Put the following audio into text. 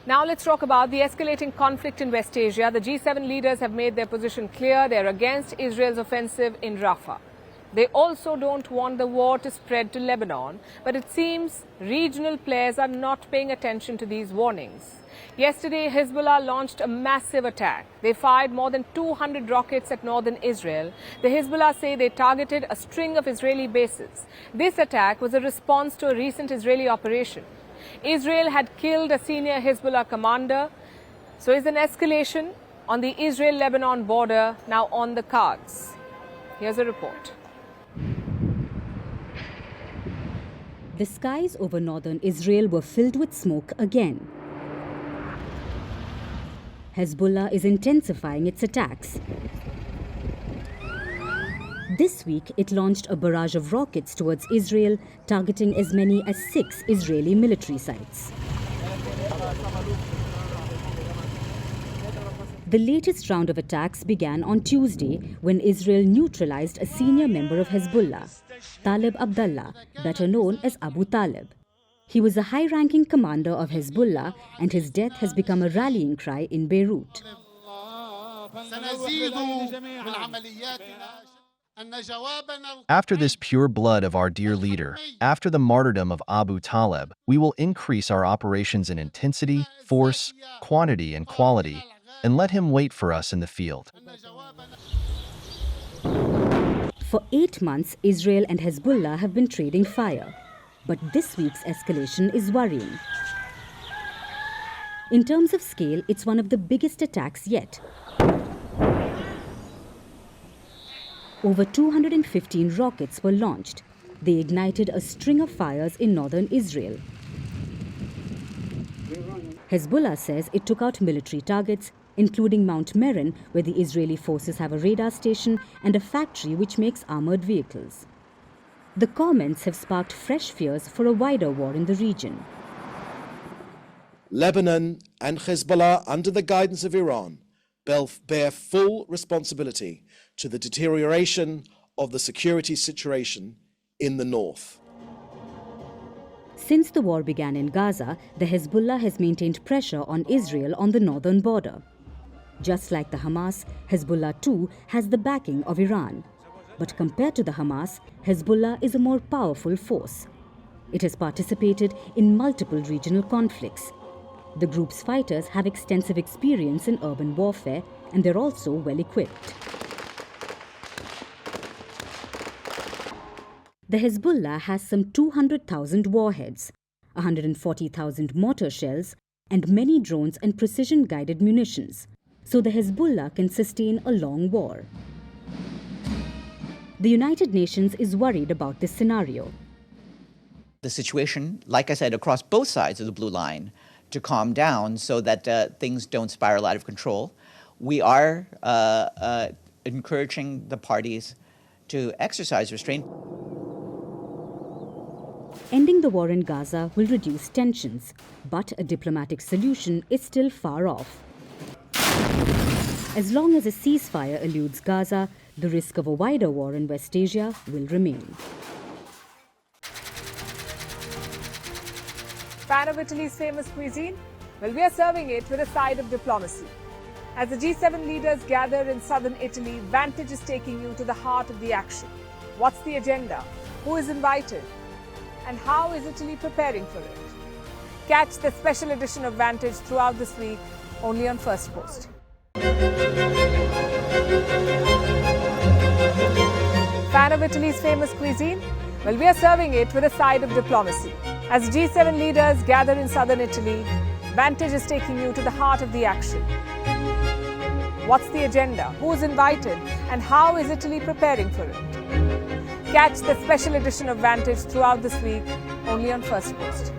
Now let's talk about the escalating conflict in West Asia. The G7 leaders have made their position clear. They're against Israel's offensive in Rafah. They also don't want the war to spread to Lebanon, but it seems regional players are not paying attention to these warnings. Yesterday, Hezbollah launched a massive attack. They fired more than 200 rockets at northern Israel. The Hezbollah say they targeted a string of Israeli bases. This attack was a response to a recent Israeli operation. Israel had killed a senior Hezbollah commander. So is an escalation on the Israel-Lebanon border now on the cards? Here's a report. The skies over northern Israel were filled with smoke again. Hezbollah is intensifying its attacks. This week, it launched a barrage of rockets towards Israel, targeting as many as 6 Israeli military sites. The latest round of attacks began on Tuesday when Israel neutralized a senior member of Hezbollah, Talib Abdallah, better known as Abu Talib. He was a high-ranking commander of Hezbollah, and his death has become a rallying cry in Beirut. After this pure blood of our dear leader, after the martyrdom of Abu Talib, we will increase our operations in intensity, force, quantity, and quality, and let him wait for us in the field. For 8 months, Israel and Hezbollah have been trading fire. But this week's escalation is worrying. In terms of scale, it's one of the biggest attacks yet. Over 215 rockets were launched. They ignited a string of fires in northern Israel. Hezbollah says it took out military targets, including Mount Meron, where the Israeli forces have a radar station and a factory which makes armored vehicles. The comments have sparked fresh fears for a wider war in the region. Lebanon and Hezbollah, under the guidance of Iran, bear full responsibility to the deterioration of the security situation in the north. Since the war began in Gaza, the Hezbollah has maintained pressure on Israel on the northern border. Just like the Hamas, Hezbollah too has the backing of Iran. But compared to the Hamas, Hezbollah is a more powerful force. It has participated in multiple regional conflicts. The group's fighters have extensive experience in urban warfare, and they're also well equipped. The Hezbollah has some 200,000 warheads, 140,000 mortar shells, and many drones and precision-guided munitions. So the Hezbollah can sustain a long war. The United Nations is worried about this scenario. The situation, like I said, across both sides of the blue line, to calm down so that things don't spiral out of control. We are encouraging the parties to exercise restraint. Ending the war in Gaza will reduce tensions, but a diplomatic solution is still far off. As long as a ceasefire eludes Gaza, the risk of a wider war in West Asia will remain. Fan of Italy's famous cuisine? Well, we are serving it with a side of diplomacy. As the G7 leaders gather in southern Italy, Vantage is taking you to the heart of the action. What's the agenda? Who is invited? And how is Italy preparing for it? Catch the special edition of Vantage throughout this week, only on Firstpost. Fan of Italy's famous cuisine? Well, we are serving it with a side of diplomacy. As G7 leaders gather in southern Italy, Vantage is taking you to the heart of the action. What's the agenda? Who's invited? And how is Italy preparing for it? Catch the special edition of Vantage throughout this week, only on Firstpost.